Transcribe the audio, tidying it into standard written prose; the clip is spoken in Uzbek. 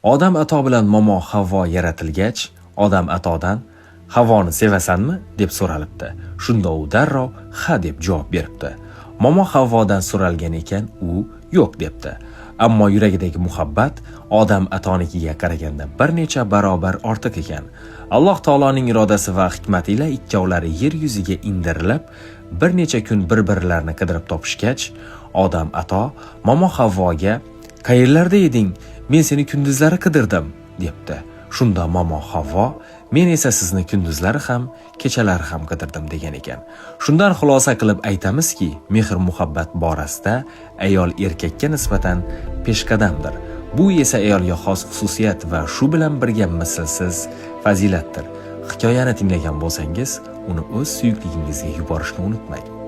Odam ato bilan momo Havvo yaratilgach, odam atodan Havvoni sevasanmi deb so'ralibdi. Shunda u darrov ha deb javob beribdi. Momo Havvodan so'ralgan ekan, u yo'q debdi. Ammo yuragidagi muhabbat odam atonikiga qaraganda bir necha barobar ortiq ekan. Alloh taoloning irodasi va hikmati ila ikkovlari yer yuziga indirilib, bir necha kun bir-birlarini qidirib topishgach, odam ato momo Havvoga "Qayerlarda eding? Men seni kunduzlari qidirdim" debdi. Shunda momo Havvo "Men esa sizni kunduzlari ham, kechalari ham qidirdim" degan ekan. Shundan xulosa qilib aytamizki, mehr-muhabbat borasida ayol erkakka nisbatan peshqadamdir. Bu esa ayolga xos xususiyat va shu bilan birga mislsiz fazilatdir. Hikoyani tinglagan bo'lsangiz, uni o'z suyukligingizga yuborishni unutmang.